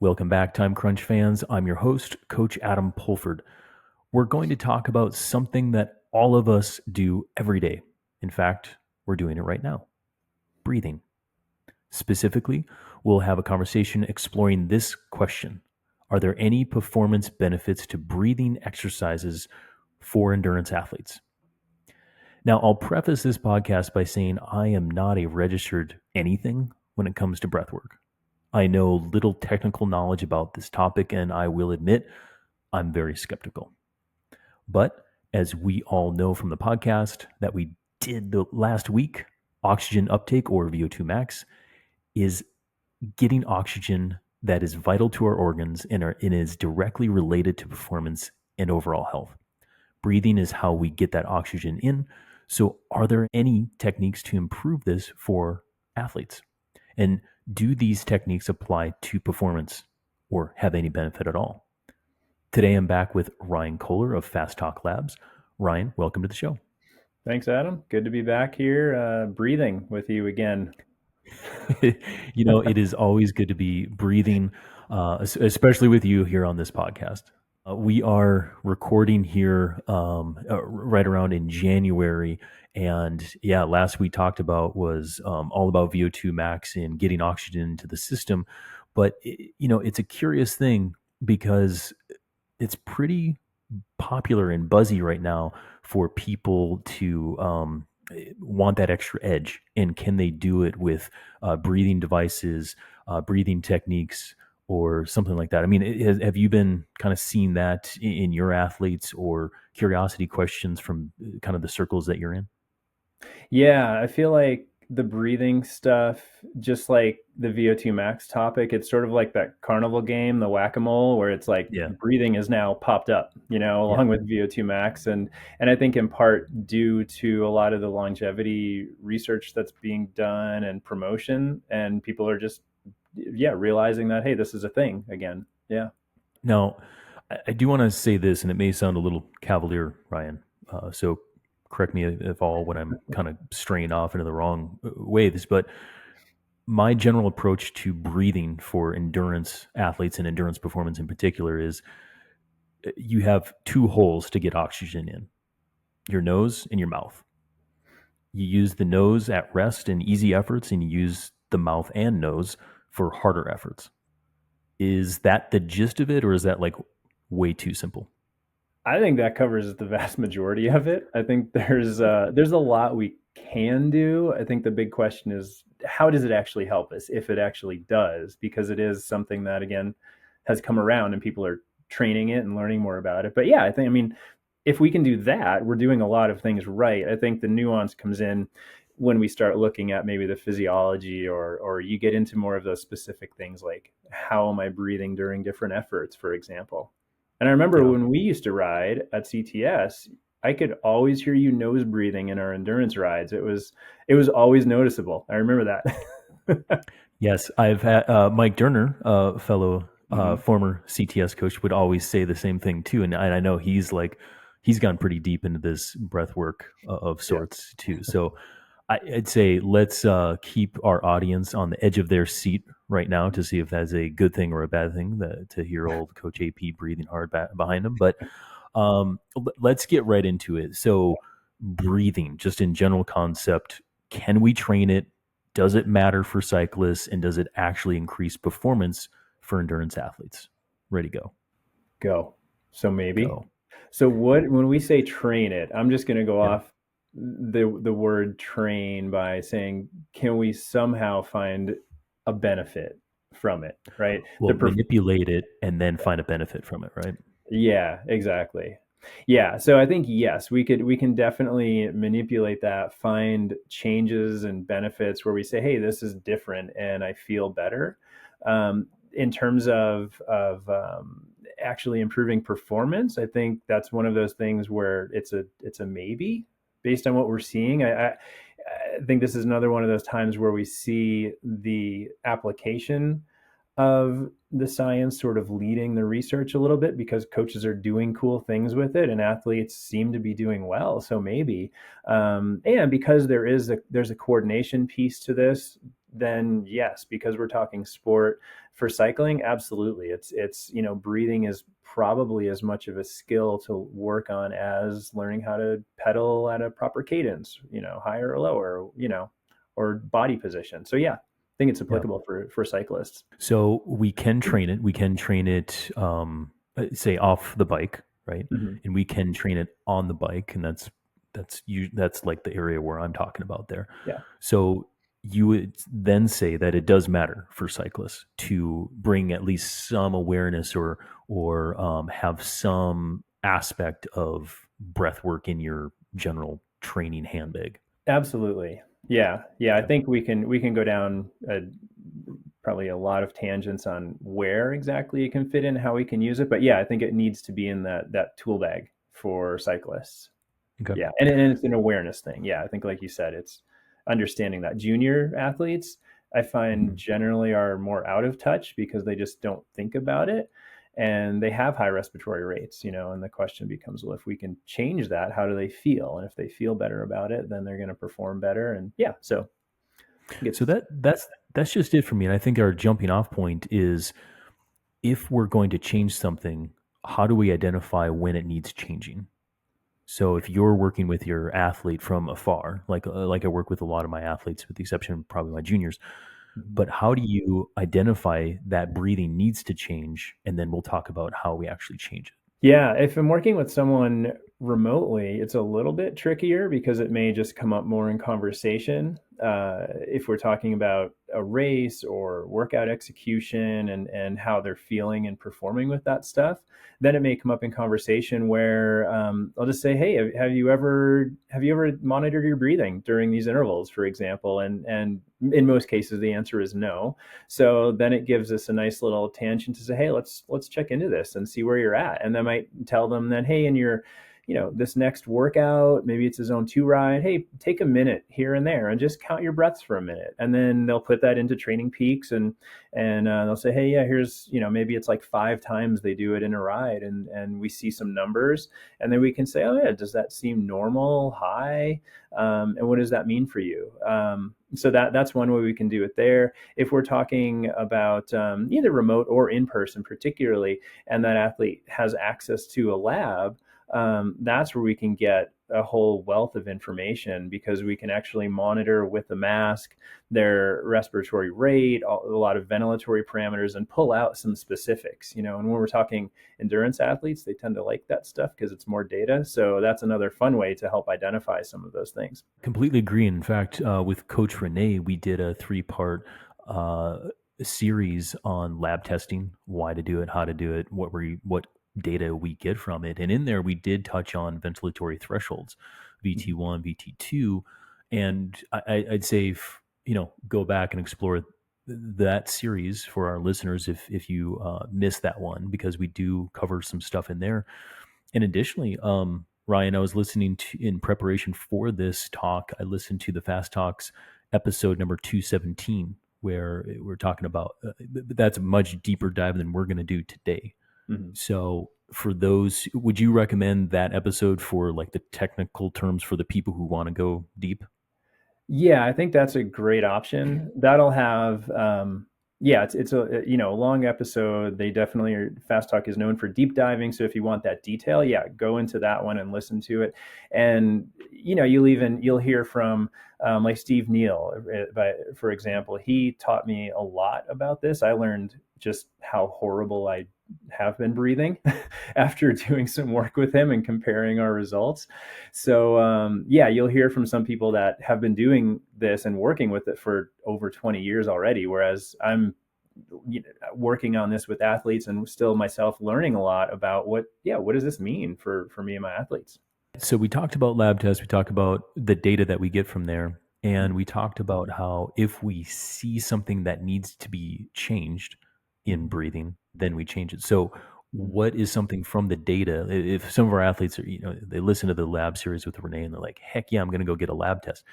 Welcome back, Time Crunch fans. I'm your host, Coach Adam Pulford. We're going to talk about something that all of us do every day. In fact, we're doing it right now: breathing. Specifically, we'll have a conversation exploring this question: are there any performance benefits to breathing exercises for endurance athletes? Now, I'll preface this podcast by saying I am not a registered anything when it comes to breath work. I know little technical knowledge about this topic, and I will admit I'm very skeptical. But as we all know from the podcast that we did the last week, oxygen uptake, or VO2 max, is getting oxygen that is vital to our organs and is directly related to performance and overall health. Breathing is how we get that oxygen in. So are there any techniques to improve this for athletes? And do these techniques apply to performance or have any benefit at all? Today, I'm back with Ryan Kohler of Fast Talk Labs. Ryan, welcome to the show. Thanks, Adam. Good to be back here breathing with you again. It is always good to be breathing, especially with you here on this podcast. We are recording here right around in January. And yeah, last we talked about was all about VO2 max and getting oxygen into the system. But, it's a curious thing because it's pretty popular and buzzy right now for people to want that extra edge. And can they do it with breathing devices, breathing techniques, or something like that? I mean, have you been kind of seeing that in your athletes, or curiosity questions from kind of the circles that you're in? Yeah, I feel like the breathing stuff, just like the VO2 max topic, it's sort of like that carnival game, the whack-a-mole, where it's like Yeah. breathing is now popped up, Yeah. along with VO2 max. And I think in part due to a lot of the longevity research that's being done and promotion, and people are just, realizing that, hey, this is a thing again. Yeah. Now, I do want to say this, and it may sound a little cavalier, Ryan. So correct me if all when I'm kind of straying off into the wrong ways. But my general approach to breathing for endurance athletes and endurance performance in particular is you have two holes to get oxygen in: your nose and your mouth. You use the nose at rest and easy efforts, and you use the mouth and nose for harder efforts. Is that the gist of it, or is that like way too simple? I think that covers the vast majority of it. I think there's a lot we can do. I think the big question is, how does it actually help us, if it actually does, because it is something that, again, has come around and people are training it and learning more about it. But yeah, I mean, if we can do that, we're doing a lot of things right. I think the nuance comes in when we start looking at maybe the physiology, or you get into more of those specific things, like how am I breathing during different efforts, for example. And I remember Yeah. when we used to ride at CTS, I could always hear you nose breathing in our endurance rides. It was always noticeable. I remember that. Yes, I've had Mike Durner, fellow Hmm. former CTS coach, would always say the same thing too, and I know he's gone pretty deep into this breath work of Yeah. sorts too. So I'd say let's keep our audience on the edge of their seat right now to see if that's a good thing or a bad thing, to hear old Coach AP breathing hard behind him. But let's get right into it. So breathing, just in general concept, can we train it? Does it matter for cyclists, and does it actually increase performance for endurance athletes? Ready, go. Go. So maybe. Go. So what when we say train it, I'm just going to go Yeah. off the word train by saying, can we somehow find a benefit from it, right? Well, manipulate it and then find a benefit from it, right? Yeah, exactly. Yeah, so I think yes, we can definitely manipulate that, find changes and benefits where we say, hey, this is different and I feel better. In terms of actually improving performance, I think that's one of those things where it's a maybe based on what we're seeing. I think this is another one of those times where we see the application of the science sort of leading the research a little bit, because coaches are doing cool things with it and athletes seem to be doing well. So maybe, and because there's a coordination piece to this, then yes, because we're talking sport. For cycling, absolutely. It's breathing is probably as much of a skill to work on as learning how to pedal at a proper cadence, higher or lower, or body position. So yeah, I think it's Yeah. applicable for cyclists. So we can train it. We can train it, say off the bike, right? Mhm. And we can train it on the bike, and that's like the area where I'm talking about there. Yeah. So you would then say that it does matter for cyclists to bring at least some awareness or have some aspect of breath work in your general training handbag. Absolutely. Yeah. Yeah. I Okay. think we can go down probably a lot of tangents on where exactly it can fit in, how we can use it. But yeah, I think it needs to be in that tool bag for cyclists. Okay. Yeah. And it's an awareness thing. Yeah. I think, like you said, it's understanding that junior athletes, I find, Mhm. generally are more out of touch because they just don't think about it. And they have high respiratory rates, and the question becomes, well, if we can change that, how do they feel? And if they feel better about it, then they're going to perform better. And yeah, so I think So it's, that's just it for me. And I think our jumping off point is if we're going to change something, how do we identify when it needs changing? So if you're working with your athlete from afar, like I work with a lot of my athletes, with the exception of probably my juniors, but how do you identify that breathing needs to change, and then we'll talk about how we actually change it. Yeah, if I'm working with someone remotely, it's a little bit trickier because it may just come up more in conversation. If we're talking about a race or workout execution and how they're feeling and performing with that stuff, then it may come up in conversation where I'll just say, "Hey, have you ever monitored your breathing during these intervals, for example?" And in most cases, the answer is no. So then it gives us a nice little tangent to say, hey, let's check into this and see where you're at. And that might tell them that, hey, in your, this next workout, maybe it's a zone 2 ride. Hey, take a minute here and there and just count your breaths for a minute. And then they'll put that into training peaks and they'll say, hey, yeah, here's, maybe it's like 5 times they do it in a ride, and we see some numbers, and then we can say, oh yeah, does that seem normal, high, and what does that mean for you? So that's one way we can do it there. If we're talking about either remote or in person, particularly, and that athlete has access to a lab, that's where we can get a whole wealth of information because we can actually monitor with the mask their respiratory rate, a lot of ventilatory parameters, and pull out some specifics. And when we're talking endurance athletes, they tend to like that stuff because it's more data. So that's another fun way to help identify some of those things. Completely agree. In fact, with Coach Renee, we did a 3-part uh, series on lab testing, why to do it, how to do it, what data we get from it, and in there we did touch on ventilatory thresholds, VT1, VT2, and I'd say go back and explore that series for our listeners if you missed that one, because we do cover some stuff in there. And additionally, Ryan, I was listening to, in preparation for this talk, I listened to the Fast Talks episode number 217, where we're talking about that's a much deeper dive than we're going to do today. Mm-hmm. So, for those, would you recommend that episode for like the technical terms for the people who want to go deep? Yeah, I think that's a great option. That'll have, yeah, it's a long episode. They definitely are. Fast Talk is known for deep diving. So if you want that detail, yeah, go into that one and listen to it. And you'll hear from like Steve Neal, for example. He taught me a lot about this. I learned just how horrible I have been breathing after doing some work with him and comparing our results. So yeah, you'll hear from some people that have been doing this and working with it for over 20 years already, whereas I'm working on this with athletes and still myself learning a lot about what does this mean for me and my athletes. So we talked about lab tests, we talked about the data that we get from there, and we talked about how if we see something that needs to be changed in breathing, then we change it. So what is something from the data? If some of our athletes are, they listen to the lab series with Renee and they're like, heck yeah, I'm going to go get a lab test.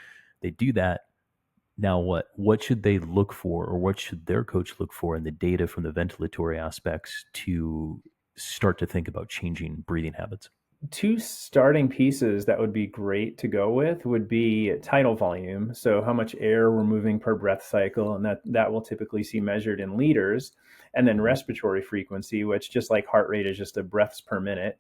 They do that. Now what should they look for, or what should their coach look for in the data from the ventilatory aspects to start to think about changing breathing habits? two starting pieces that would be great to go with would be tidal volume, so how much air we're moving per breath cycle, and that will typically see measured in liters, and then Mhm. respiratory frequency, which just like heart rate is just a breaths per minute.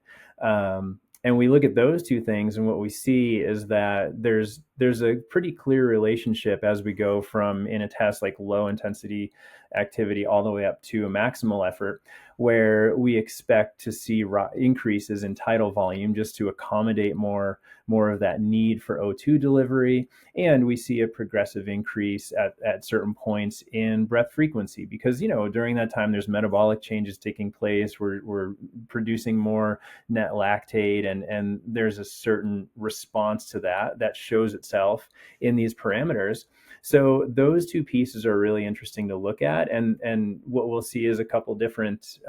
And we look at those two things, and what we see is that there's a pretty clear relationship as we go from in a test like low intensity activity all the way up to a maximal effort, where we expect to see increases in tidal volume just to accommodate more of that need for O2 delivery. And we see a progressive increase at certain points in breath frequency because, during that time, there's metabolic changes taking place. We're producing more net lactate, and there's a certain response to that shows itself in these parameters. So those two pieces are really interesting to look at, and what we'll see is a couple different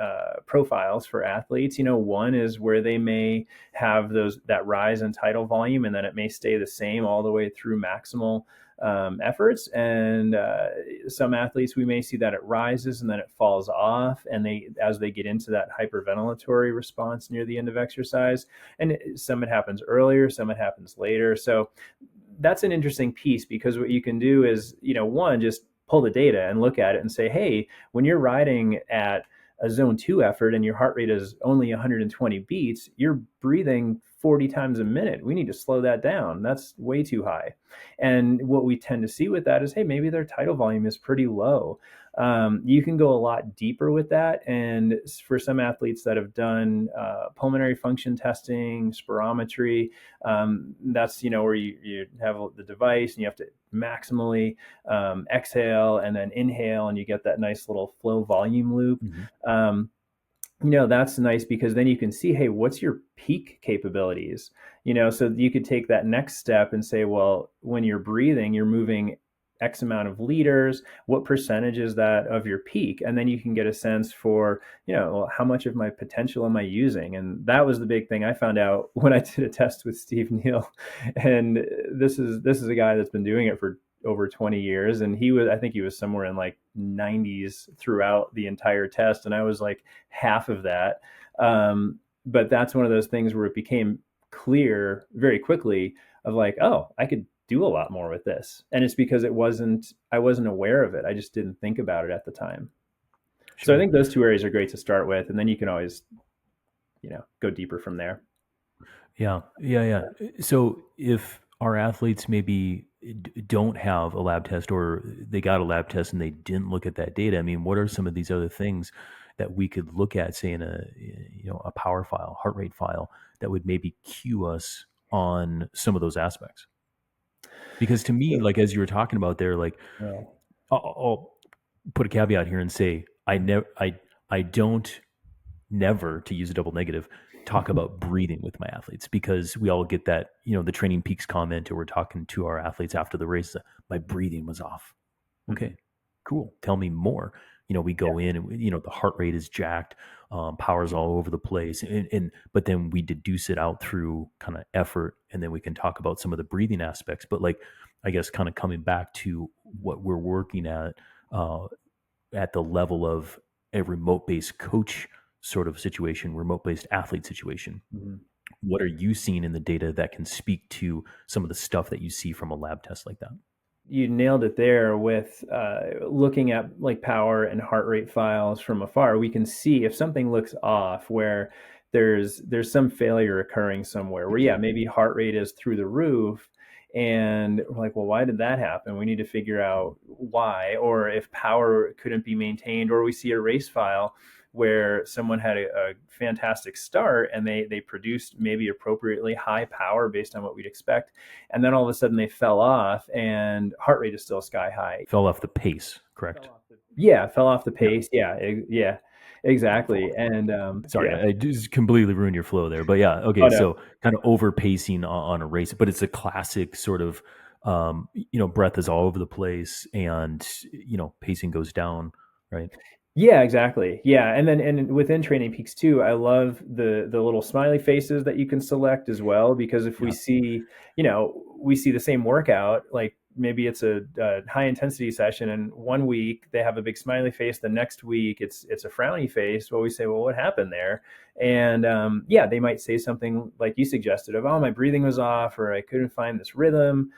profiles for athletes. One is where they may have that rise in tidal volume, and then it may stay the same all the way through maximal efforts. And some athletes, we may see that it rises and then it falls off, and as they get into that hyperventilatory response near the end of exercise, and some it happens earlier, some it happens later. So that's an interesting piece because what you can do is, one, just pull the data and look at it and say, hey, when you're riding at a zone 2 effort and your heart rate is only 120 beats, you're breathing 40 times a minute. We need to slow that down. That's way too high. And what we tend to see with that is, hey, maybe their tidal volume is pretty low. You can go a lot deeper with that. And for some athletes that have done pulmonary function testing, spirometry, that's, where you have the device and you have to maximally exhale and then inhale, and you get that nice little flow volume loop. Mhm. Um, that's nice because then you can see, hey, what's your peak capabilities? So you could take that next step and say, well, when you're breathing, you're moving X amount of liters. What percentage is that of your peak? And then you can get a sense for, well, how much of my potential am I using? And that was the big thing I found out when I did a test with Steve Neal. And this is a guy that's been doing it for over 20 years, and I think he was somewhere in like 90s throughout the entire test, and I was like half of that. But that's one of those things where it became clear very quickly of like, oh, I could do a lot more with this, and it's because I wasn't aware of it. I just didn't think about it at the time. So I Sure. think those two areas are great to start with, and then you can always go deeper from there. Yeah, yeah, yeah. So if our athletes maybe don't have a lab test, or they got a lab test and they didn't look at that data, I mean, what are some of these other things that we could look at, say in a power file, heart rate file, that would maybe cue us on some of those aspects? Because to me, like as you were talking about there, like Well, I'll put a caveat here and say I don't never, to use a double negative, talk about breathing with my athletes, because we all get that, the Training Peaks comment, or we're talking to our athletes after the race, my breathing was off. mhm. Okay, cool. Tell me more. We Yeah. go in and, the heart rate is jacked, power's all over the place. But then we deduce it out through kind of effort. And then we can talk about some of the breathing aspects. But like, I guess kind of coming back to what we're working uh, at the level of a remote based coach sort of situation, remote based athlete situation. Mhm. What are you seeing in the data that can speak to some of the stuff that you see from a lab test like that? You nailed it there with looking at like power and heart rate files from afar. We can see if something looks off, where there's some failure occurring somewhere, where yeah, maybe heart rate is through the roof, and we're like, well, why did that happen? We need to figure out why. Or if power couldn't be maintained, or we see a race file where someone had a fantastic start and they produced maybe appropriately high power based on what we'd expect, and then all of a sudden they fell off and heart rate is still sky high. Fell off the pace, correct? Yeah, fell off the Yeah. pace. Yeah, yeah, exactly. And Sorry, yeah. I just completely ruined your flow there. But yeah, Oh okay. no. So kind of over pacing on a race, but it's a classic sort of, breath is all over the place, and, pacing goes down, right? Yeah, exactly. Yeah, and within Training Peaks too, I love the little smiley faces that you can select as well, because if we Yeah. see, we see the same workout, like maybe it's a high intensity session, and one week they have a big smiley face, the next week it's a frowny face. Well, we say, well, what happened there? And yeah, they might say something like you suggested of, oh, my breathing was off, or I couldn't find this rhythm.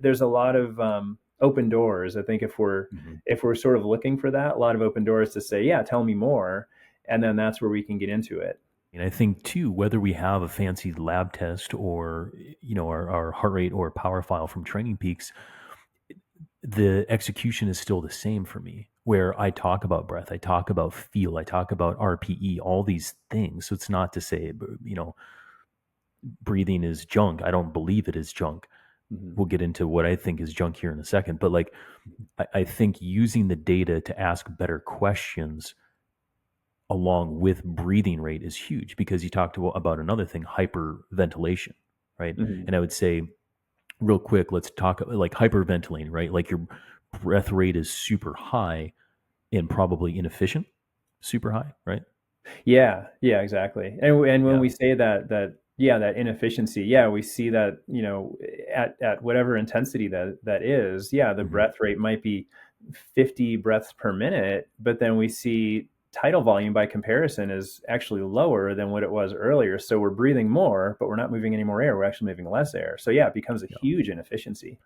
There's a lot of open doors. I think Hmm. if we're sort of looking for that, a lot of open doors to say, yeah, tell me more, and then that's where we can get into it. And I think too, whether we have a fancy lab test or our heart rate or power file from Training Peaks, the execution is still the same for me. Where I talk about breath, I talk about feel, I talk about RPE, all these things. So it's not to say breathing is junk. I don't believe it is junk. Mm-hmm. We'll get into what I think is junk here in a second. But like, I think using the data to ask better questions along with breathing rate is huge because you talked about another thing, hyperventilation, right? Mm-hmm. And I would say, real quick, let's talk like hyperventilating, right? Like your breath rate is super high and probably inefficient, super high, right? Yeah, yeah, exactly. And when Yeah. we say that inefficiency, yeah, we see that, at whatever intensity that is, yeah, the Hmm. breath rate might be 50 breaths per minute, but then we see tidal volume by comparison is actually lower than what it was earlier. So we're breathing more, but we're not moving any more air. We're actually moving less air. So yeah, it becomes a Yeah. huge inefficiency.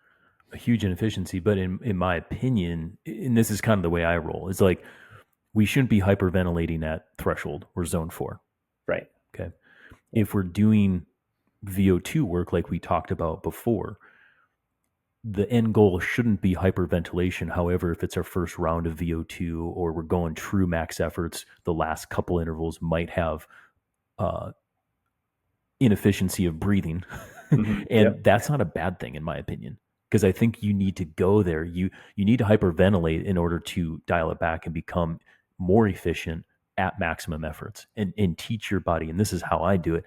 A huge inefficiency. But in my opinion, and this is kind of the way I roll, it's like we shouldn't be hyperventilating at threshold or zone four. Right. Okay. Yeah. If we're doing VO2 work like we talked about before, the end goal shouldn't be hyperventilation. However, if it's our first round of VO2 or we're going true max efforts, the last couple intervals might have uh, inefficiency of breathing. Yep. And that's not a bad thing, in my opinion, because I think you need to go there. You need to hyperventilate in order to dial it back and become more efficient at maximum efforts and teach your body. And this is how I do it.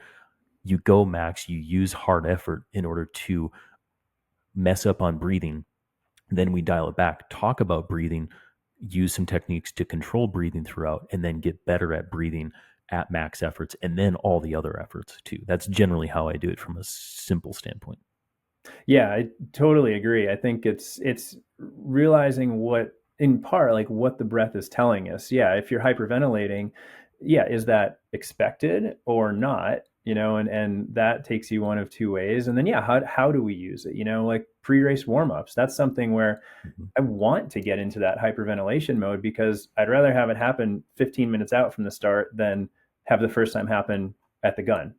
You go max, you use hard effort in order to mess up on breathing. Then we dial it back, talk about breathing, use some techniques to control breathing throughout, and then get better at breathing at max efforts and then all the other efforts too. That's generally how I do it from a simple standpoint. Yeah, I totally agree. I think it's realizing what in part like what the breath is telling us. Yeah, if you're hyperventilating, yeah, is that expected or not? And that takes you one of two ways. And then yeah, how do we use it? Like pre-race warm-ups. That's something where Mhm. I want to get into that hyperventilation mode because I'd rather have it happen 15 minutes out from the start than have the first time happen at the gun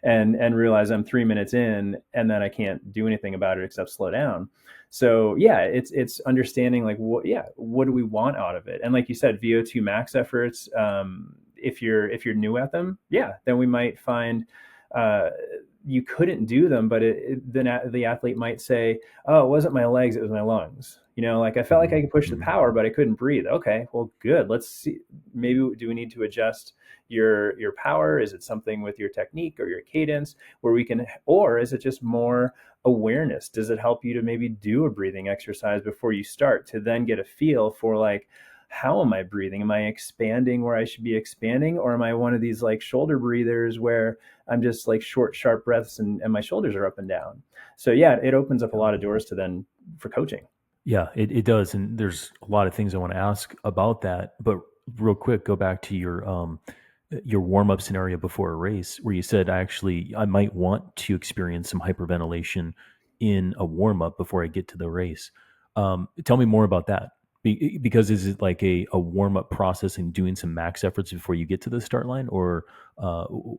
and realize I'm 3 minutes in and then I can't do anything about it except slow down. So yeah, it's understanding like what do we want out of it? And like you said, VO2 max efforts, if you're new at them, yeah, then we might find uh, you couldn't do them, but then the athlete might say, oh, it wasn't my legs, it was my lungs. Like I felt like I Mhm. could push the Mhm. power, but I couldn't breathe. Okay, well, good. Let's see. Maybe do we need to adjust your power? Is it something with your technique or your cadence where we can, or is it just more awareness? Does it help you to maybe do a breathing exercise before you start to then get a feel for like, how am I breathing? Am I expanding where I should be expanding? Or am I one of these like shoulder breathers where I'm just like short, sharp breaths and my shoulders are up and down? So yeah, it opens up a Yeah. lot of doors to then for coaching. Yeah, it does. And there's a lot of things I want to ask about that. But real quick, go back to your warm up scenario before a race where you said I might want to experience some hyperventilation in a warm up before I get to the race. Tell me more about that. Because is it like a warm up process and doing some max efforts before you get to the start line, or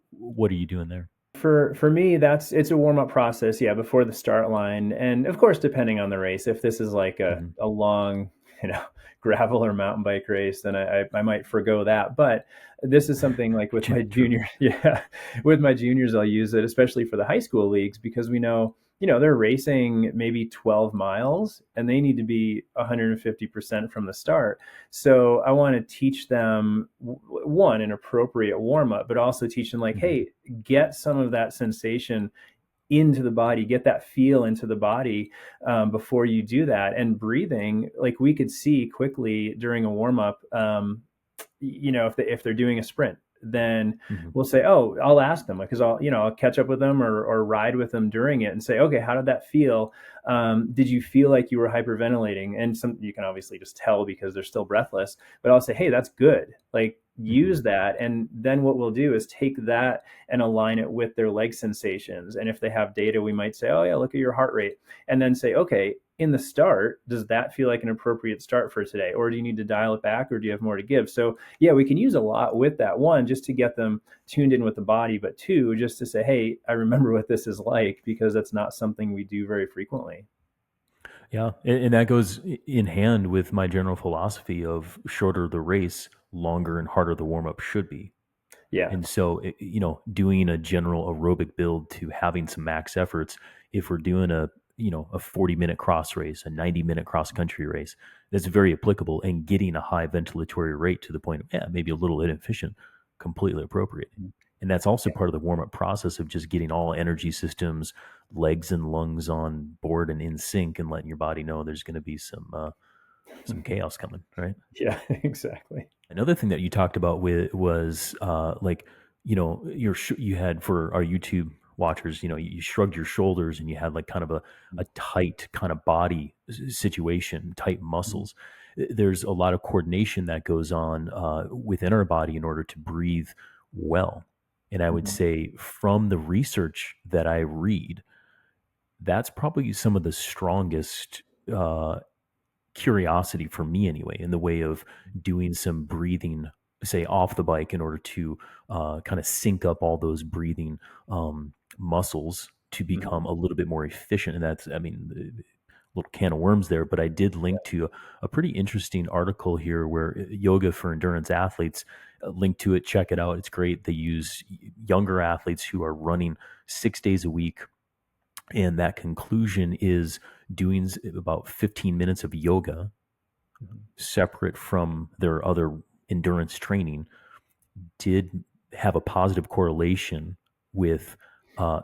what are you doing there? For me, it's a warm up process, yeah, before the start line, and of course, depending on the race, if this is like Hmm. a long, you know, gravel or mountain bike race, then I might forgo that. But this is something like with my True. junior, yeah, with my juniors, I'll use it, especially for the high school leagues, because we know, they're racing maybe 12 miles and they need to be 150% from the start. So I want to teach them one, an appropriate warm up, but also teach them like, Hmm. hey, get some of that sensation into the body, get that feel into the body before you do that. And breathing, like we could see quickly during a warm up, if they're doing a sprint. then Hmm. we'll say, oh, I'll ask them because I'll catch up with them or ride with them during it and say, okay, how did that feel? Did you feel like you were hyperventilating? And some you can obviously just tell because they're still breathless, but I'll say, hey, that's good. Like Hmm. use that. And then what we'll do is take that and align it with their leg sensations. And if they have data, we might say, oh yeah, look at your heart rate. And then say, okay, in the start, does that feel like an appropriate start for today? Or do you need to dial it back or do you have more to give? So yeah, we can use a lot with that. One, just to get them tuned in with the body, but two, just to say, hey, I remember what this is like, because that's not something we do very frequently. Yeah, and that goes in hand with my general philosophy of shorter the race, longer and harder the warm up should be. Yeah. And so, doing a general aerobic build to having some max efforts, if we're doing a 40-minute cross race, a 90-minute cross country race, that's very applicable, and getting a high ventilatory rate to the point of, yeah, maybe a little inefficient, completely appropriate. And that's also Yeah. part of the warm up process of just getting all energy systems, legs and lungs on board and in sync, and letting your body know there's going to be some chaos coming, right? Yeah, exactly. Another thing that you talked about with was like you had, for our YouTube watchers, you shrugged your shoulders and you had like kind of a tight kind of body situation, tight muscles. There's a lot of coordination that goes on within our body in order to breathe well. And I would Mhm. say, from the research that I read, that's probably some of the strongest uh, curiosity for me anyway, in the way of doing some breathing, say off the bike, in order to kind of sync up all those breathing muscles to become Mhm. a little bit more efficient. And that's, I mean, a little can of worms there, but I did link to a pretty interesting article here where yoga for endurance athletes, link to it, check it out, it's great. They use younger athletes who are running 6 days a week, and that conclusion is doing about 15 minutes of yoga Mhm. separate from their other endurance training, did have a positive correlation with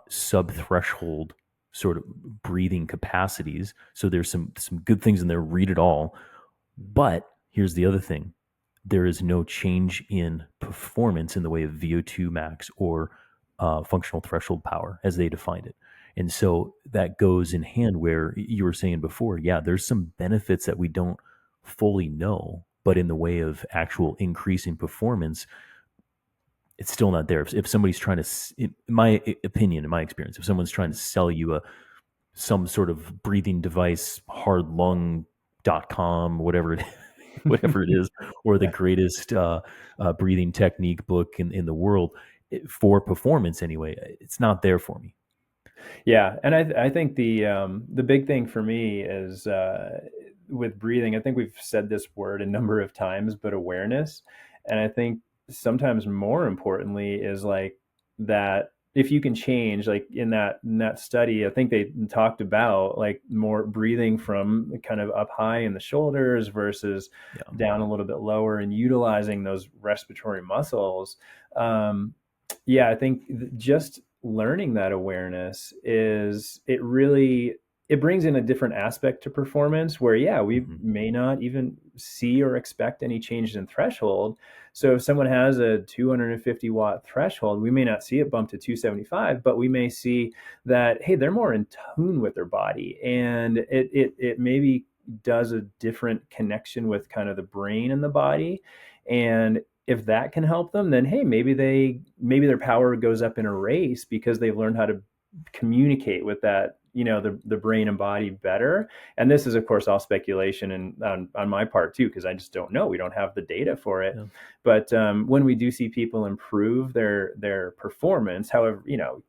sub threshold sort of breathing capacities. So there's some good things in there. Read it all. But here's the other thing: there is no change in performance in the way of VO2 max or functional threshold power as they defined it. And so that goes in hand where you were saying before, yeah, there's some benefits that we don't fully know, but in the way of actual increase in performance, it's still not there. If somebody's trying to, in my opinion, in my experience, if someone's trying to sell you some sort of breathing device, hardlung.com, whatever it, whatever it is, or the Yeah. greatest breathing technique book in the world, for performance anyway, it's not there for me. Yeah, and I think the big thing for me is with breathing. I think we've said this word a number of times, but awareness. And I think sometimes more importantly is like that. If you can change, like in that study, I think they talked about like more breathing from kind of up high in the shoulders versus Yeah. down a little bit lower, and utilizing those respiratory muscles. Um, yeah, I think just learning that awareness is it really it brings in a different aspect to performance where yeah, we Hmm. may not even see or expect any change in threshold. So if someone has a 250-watt threshold, we may not see it bump to 275, but we may see that hey, they're more in tune with their body, and it maybe does a different connection with kind of the brain and the body. And if that can help them, then hey, maybe their power goes up in a race because they've learned how to communicate with that, the brain and body better. And this is of course all speculation and on my part too, because I just don't know, we don't have the data for it. Yeah. But when we do see people improve their performance, however,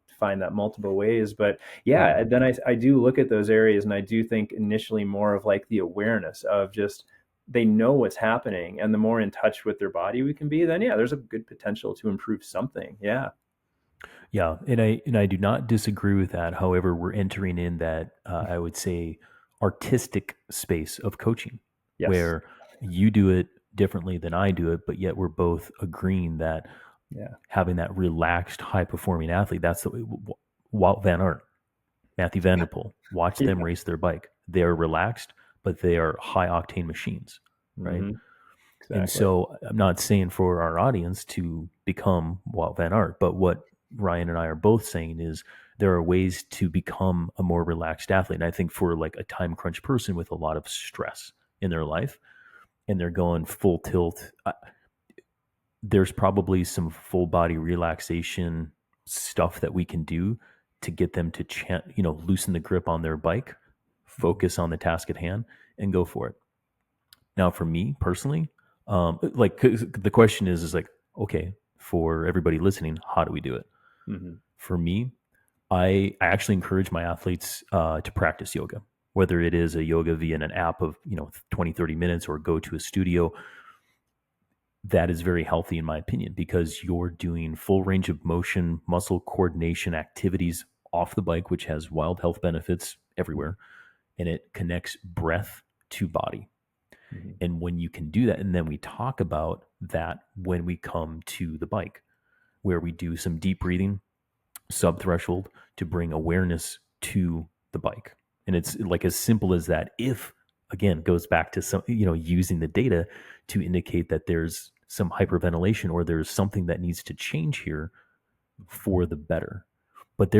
find that multiple ways. But yeah, Hmm. then I do look at those areas, and I do think initially more of like the awareness of just they know what's happening, and the more in touch with their body we can be, then yeah, there's a good potential to improve something. Yeah. Yeah, and I do not disagree with that. However, we're entering in that I would say artistic space of coaching, Yes. where you do it differently than I do it, but yet we're both agreeing that Yeah. having that relaxed, high performing athlete, that's the Walt Van Aert, Matthew Vanderpool. Watch them Yeah. race their bike. They are relaxed, but they are high octane machines, right? Hmm. And Exactly. so I'm not saying for our audience to become Walt Van Aert, but what Ryan and I are both saying is there are ways to become a more relaxed athlete. And I think for like a time crunch person with a lot of stress in their life and they're going full tilt, there's probably some full body relaxation stuff that we can do to get them to loosen the grip on their bike, Mhm. focus on the task at hand, and go for it. Now, for me personally, the question is like, okay, for everybody listening, how do we do it? Mhm. For me, I actually encourage my athletes to practice yoga, whether it is a yoga via an app of 20, 30 minutes or go to a studio. That is very healthy in my opinion because you're doing full range of motion, muscle coordination activities off the bike, which has wild health benefits Mhm. everywhere, and it connects breath to body. Mhm. And when you can do that, and then we talk about that when we come to the bike, where we do some deep breathing, sub threshold to bring awareness to the bike. And it's like as simple as that. If again goes back to some, using the data to indicate that there's some hyperventilation or there's something that needs to change here for the better. But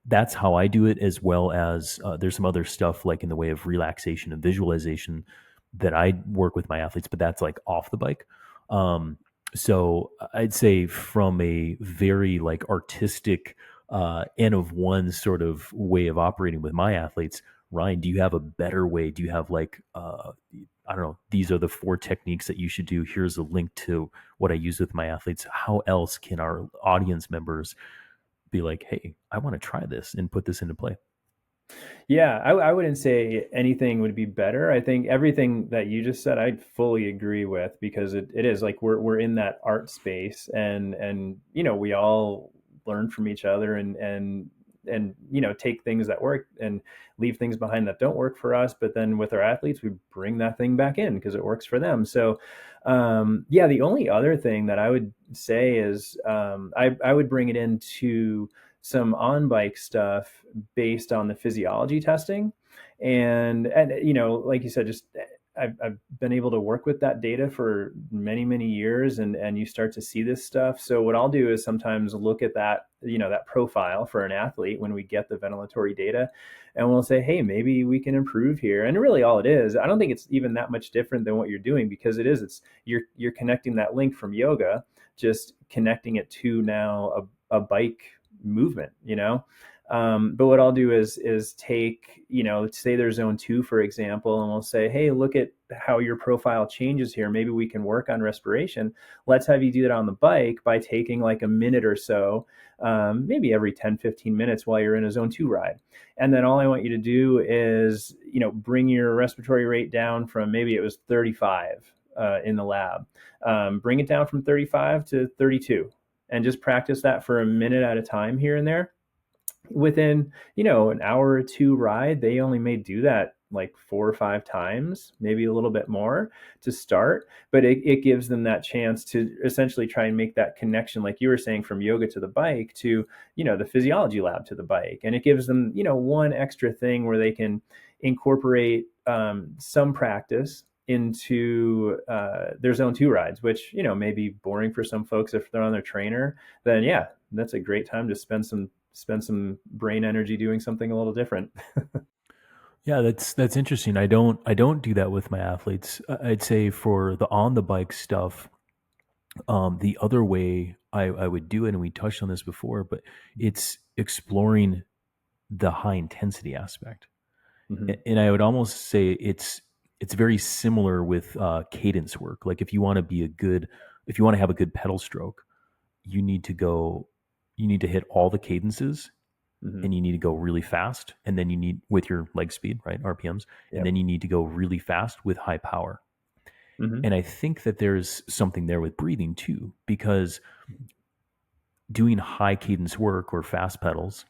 that's how I do it, as well as there's some other stuff like in the way of relaxation and visualization that I work with my athletes, but that's like off the bike. Um, so I'd say from a very like artistic N of one sort of way of operating with my athletes, Ryan, do you have a better way? Do you have like, I don't know, these are the 4 techniques that you should do. Here's a link to what I use with my athletes. How else can our audience members be like, hey, I want to try this and put this into play? Yeah, I wouldn't say anything would be better. I think everything that you just said, I fully agree with because it is like we're in that art space and we all learn from each other and take things that work and leave things behind that don't work for us. But then with our athletes, we bring that thing back in because it works for them. So yeah, the only other thing that I would say is I would bring it into some on bike stuff based on the physiology testing and like you said, just I've been able to work with that data for many years and you start to see this stuff. So what I'll do is sometimes look at that that profile for an athlete when we get the ventilatory data, and we'll say, hey, maybe we can improve here. And really all it is, I don't think it's even that much different than what you're doing, because it's you're connecting that link from yoga, just connecting it to now a bike movement. But what I'll do is take, say there's zone 2, for example, and we'll say, hey, look at how your profile changes here. Maybe we can work on respiration. Let's have you do that on the bike by taking like a minute or so, maybe every 10-15 minutes while you're in a zone 2 ride. And then all I want you to do is, bring your respiratory rate down from, maybe it was 35 in the lab. Bring it down from 35 to 32 and just practice that for a minute at a time here and there. Within an hour or two ride, they only may do that like 4 or 5 times, maybe a little bit more to start, but it gives them that chance to essentially try and make that connection, like you were saying, from yoga to the bike to the physiology lab to the bike. And it gives them one extra thing where they can incorporate some practice into their zone 2 rides, which may be boring for some folks if they're on their trainer. Then yeah, that's a great time to spend some brain energy doing something a little different. Yeah, that's interesting. I don't do that with my athletes. I'd say for the on the bike stuff, the other way I would do it, and we touched on this before, but it's exploring the high intensity aspect. Mm-hmm. And I would almost say it's very similar with cadence work. Like if you want to have a good pedal stroke, you need to go, you need to hit all the cadences, Mm-hmm. and you need to go really fast, and then you need with your leg speed, right, RPMs, and Yep. then you need to go really fast with high power. Mm-hmm. And I think that there's something there with breathing too, because doing high cadence work or fast pedals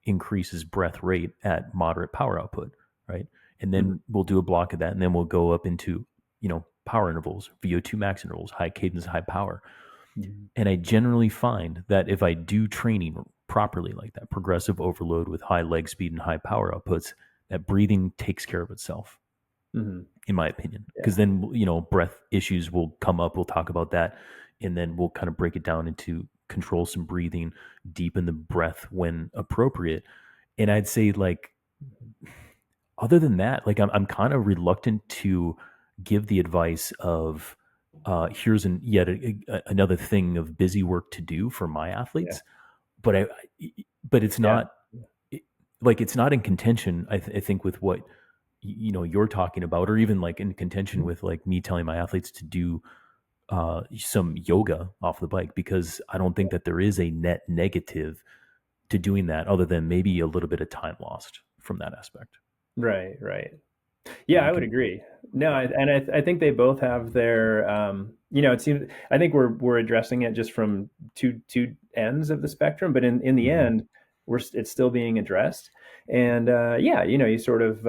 increases breath rate at moderate power output, right? And Mm-hmm. then we'll do a block of that, and then we'll go up into power intervals, VO2 max intervals, high cadence, high power. Mm-hmm. And I generally find that if I do training properly like that, progressive overload with high leg speed and high power outputs, that breathing takes care of itself. Mm-hmm. in my opinion, Yeah. because then, breath issues will come up. We'll talk about that, and then we'll kind of break it down into control some breathing, deepen the breath when appropriate. And I'd say, like, other than that, like, I'm kind of reluctant to give the advice of, here's another thing of busy work to do for my Yeah. athletes. But but it's Yeah. not, it- like, it's not in contention. I think with what you're talking about, or even like in contention Mhm. with like me telling my athletes to do some yoga off the bike, because I don't think that there is a net negative to doing that, other than maybe a little bit of time lost from that aspect. Right. Right. But Yeah, we I would can, agree. No, yeah. I think they both have their, it seems, I think we're addressing it just from two ends of the spectrum, but in the Hmm. end, it's still being addressed. And yeah, you sort of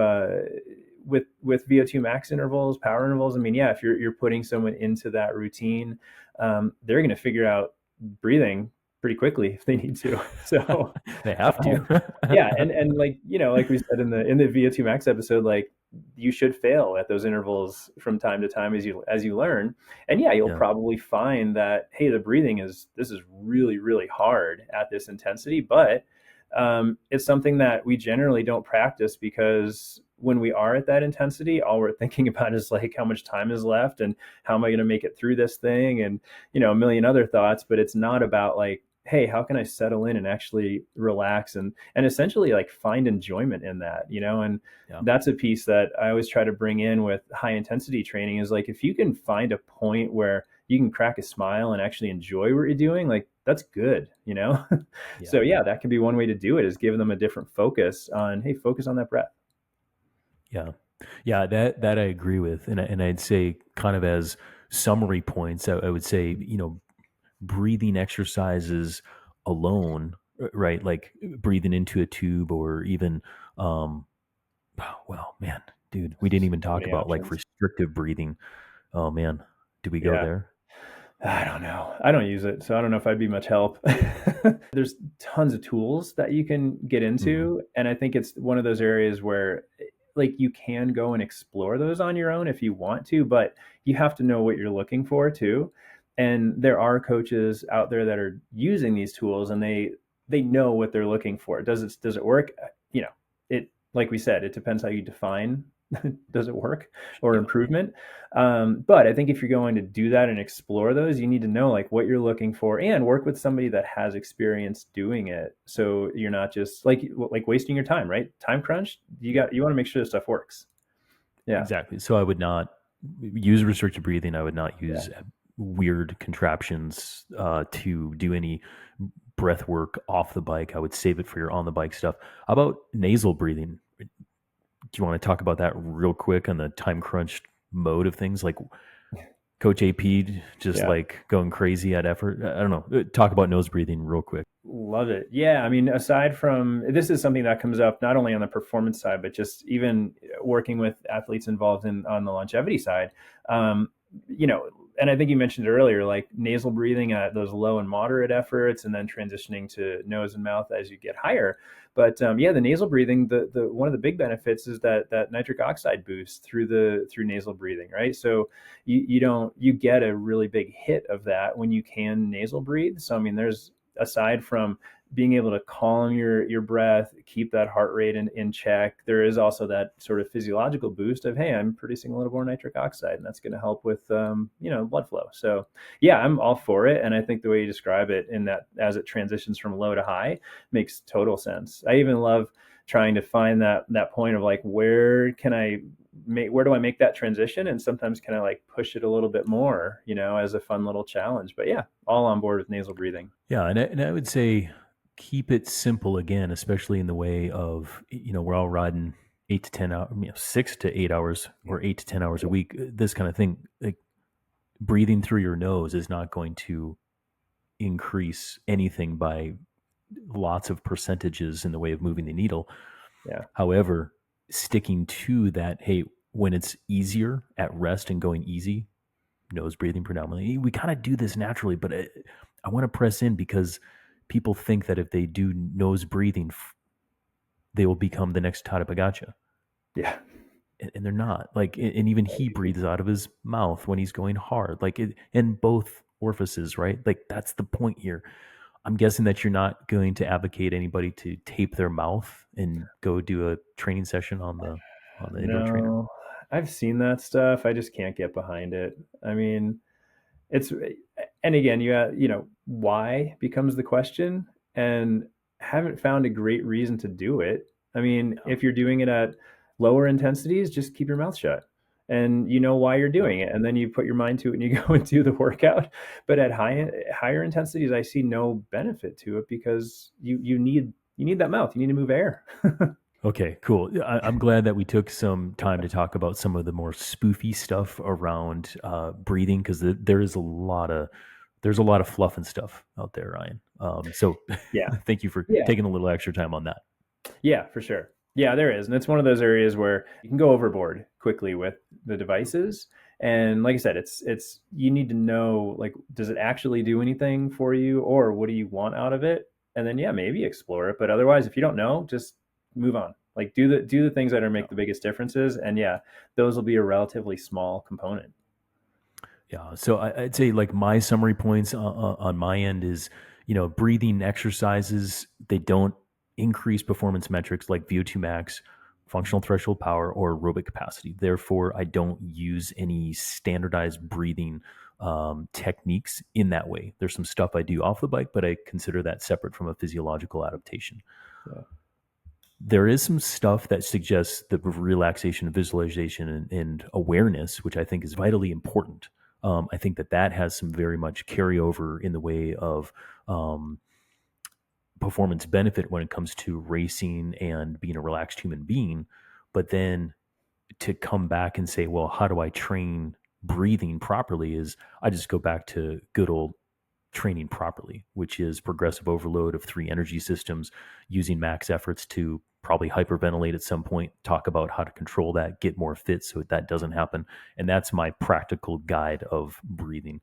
with VO2 max intervals, power intervals. I mean, yeah, if you're putting someone into that routine, they're going to figure out breathing pretty quickly if they need to. So They have to. yeah, and like like we said in the VO2 max episode, like you should fail at those intervals from time to time as you learn. And yeah, you'll Yeah. probably find that, hey, the breathing is this is really really hard at this intensity, but it's something that we generally don't practice because when we are at that intensity, all we're thinking about is like how much time is left and how am I going to make it through this thing, and a million other thoughts. But it's not about like, hey, how can I settle in and actually relax and essentially like find enjoyment in that, and Yeah. that's a piece that I always try to bring in with high intensity training is like if you can find a point where you can crack a smile and actually enjoy what you're doing, like that's good. Yeah. So yeah, that can be one way to do it is give them a different focus on, hey, focus on that breath. Yeah. Yeah. That I agree with. And I'd say, kind of as summary points, I would say, breathing exercises alone, right? Like breathing into a tube, or even, um, well, man, dude, we didn't even So talk many about like options. restrictive breathing. Oh man, did we go Yeah. there? I don't know. I don't use it, so I don't know if I'd be much help. There's tons of tools that you can get Hmm. into, and I think it's one of those areas where like you can go and explore those on your own if you want to, but you have to know what you're looking for too. And there are coaches out there that are using these tools and they know what they're looking for. Does it work? It like we said, it depends how you define does it work or Yeah. improvement. But I think if you're going to do that and explore those, you need to know like what you're looking for and work with somebody that has experience doing it. So you're not just like wasting your time, right? Time crunch. Yeah. You want to make sure this stuff works. Yeah. Exactly. So I would not use restricted breathing. I would not Yeah. use weird contraptions to do any breath work off the bike. I would save it for your on the bike stuff. How about nasal breathing? Do you want to talk about that real quick on the time crunched mode of things? Like Coach AP just Yeah. like going crazy at effort. I don't know. Talk about nose breathing real quick. Love it. Yeah, I mean, aside from this is something that comes up not only on the performance side, but just even working with athletes involved in on the longevity side. Um, you know, and I think you mentioned it earlier, like nasal breathing at those low and moderate efforts, and then transitioning to nose and mouth as you get higher. But yeah, the nasal breathing, the one of the big benefits is that nitric oxide boost through nasal breathing, right? So you get a really big hit of that when you can nasal breathe. So I mean, there's aside from being able to calm your breath, keep that heart rate in check, there is also that sort of physiological boost of, hey, I'm producing a little more nitric oxide, and that's going to help with blood flow. So yeah, I'm all for it, and I think the way you describe it in that as it transitions from low to high makes total sense. I even love trying to find that point of like where do I make that transition, and sometimes kind of like push it a little bit more, as a fun little challenge. But yeah, all on board with nasal breathing. Yeah, and I would say keep it simple again, especially in the way of, we're all riding 8 to 10 hours, 6 to 8 hours, or 8 to 10 hours a Yeah. week. This kind of thing, like breathing through your nose, is not going to increase anything by lots of percentages in the way of moving the needle. Yeah. However, sticking to that, hey, when it's easier at rest and going easy, nose breathing predominantly. We kind of do this naturally, but I want to press in, because people think that if they do nose breathing, they will become the next Tata Pagacha. Yeah. and they're not like, and even he breathes out of his mouth when he's going hard, like in both orifices, right? Like that's the point here. I'm guessing that you're not going to advocate anybody to tape their mouth and go do a training session on the indoor trainer. No, I've seen that stuff. I just can't get behind it. I mean, it's and again, why becomes the question, and haven't found a great reason to do it. I mean, Yeah, if you're doing it at lower intensities, just keep your mouth shut, and you know why you're yeah. doing it, and then you put your mind to it and you go and do the workout. But at higher intensities, I see no benefit to it because you need that mouth. You need to move air. Okay, cool. I'm glad that we took some time to talk about some of the more spoofy stuff around breathing, because there's a lot of fluff and stuff out there, Ryan. So Yeah, thank you for yeah. taking a little extra time on that. Yeah, for sure. Yeah, there is. And it's one of those areas where you can go overboard quickly with the devices. And like I said, it's you need to know, like, does it actually do anything for you, or what do you want out of it? And then yeah, maybe explore it. But otherwise, if you don't know, just move on. Like do the things that are Yeah. make the biggest differences. And yeah, those will be a relatively small component. Yeah. So I'd say like my summary points on my end is, breathing exercises, they don't increase performance metrics like VO2 max, functional threshold power, or aerobic capacity. Therefore, I don't use any standardized breathing techniques in that way. There's some stuff I do off the bike, but I consider that separate from a physiological adaptation. Yeah. There is some stuff that suggests the relaxation, visualization, and awareness, which I think is vitally important. I think that that has some very much carryover in the way of um, performance benefit when it comes to racing and being a relaxed human being. But then to come back and say, well, how do I train breathing properly? Is I just go back to good old training properly, which is progressive overload of three energy systems, using max efforts to probably hyperventilate at some point, talk about how to control that, get more fit so that doesn't happen. And that's my practical guide of breathing.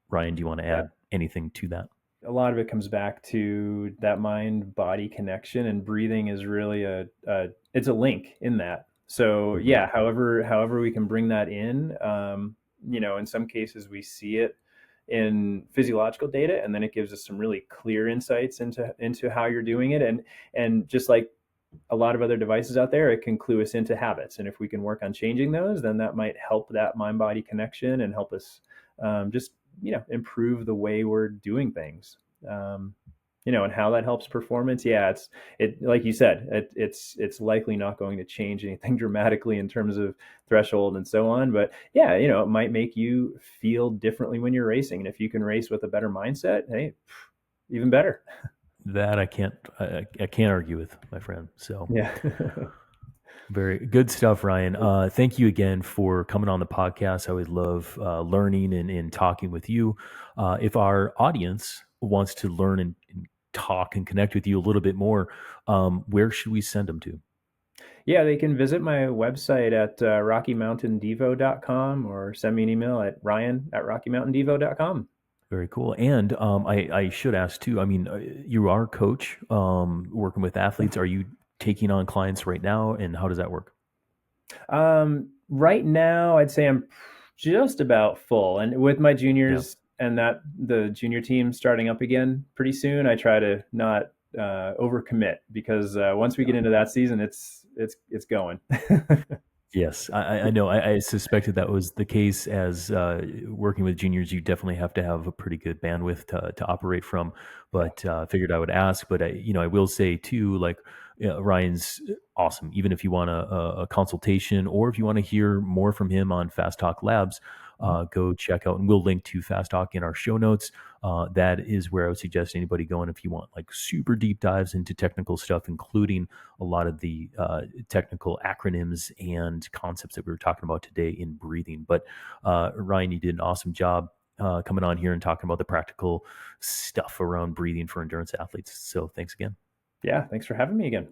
Ryan, do you want to Yeah. add anything to that? A lot of it comes back to that mind body connection, and breathing is really it's a link in that. So Mhm. yeah, however we can bring that in, in some cases we see it in physiological data, and then it gives us some really clear insights into how you're doing it. And just like a lot of other devices out there, it can clue us into habits, and if we can work on changing those, then that might help that mind body connection and help us just improve the way we're doing things. um, and how that helps performance. Yeah, it like you said, it's likely not going to change anything dramatically in terms of threshold and so on, but yeah, it might make you feel differently when you're racing, and if you can race with a better mindset, hey, even better. That I can't argue with, my friend. So Yeah. very good stuff, Ryan. Thank you again for coming on the podcast. I always love learning and talking with you. If our audience wants to learn and talk and connect with you a little bit more, where should we send them to? Yeah, they can visit my website at rockymountaindevo.com, or send me an email at ryan@rockymountaindevo.com. Very cool. And I should ask too. I mean, you are a coach working with athletes. Are you taking on clients right now, and how does that work? Right now, I'd say I'm just about full, and with my Yeah. juniors and that the junior team starting up again pretty soon, I try to not overcommit, because once we get into that season, it's going. Yes, I know. I suspected that was the case. As working with juniors, you definitely have to have a pretty good bandwidth to operate from. Yeah. But figured I would ask. But I will say too, like Ryan's awesome. Even if you want a consultation, or if you want to hear more from him on Fast Talk Labs, go check out. And we'll link to Fast Talk in our show notes. That is where I would suggest anybody going if you want like super deep dives into technical stuff, including a lot of the technical acronyms and concepts that we were talking about today in breathing. But Ryan, you did an awesome job coming on here and talking about the practical stuff around breathing for endurance athletes. So thanks again. Yeah, thanks for having me again.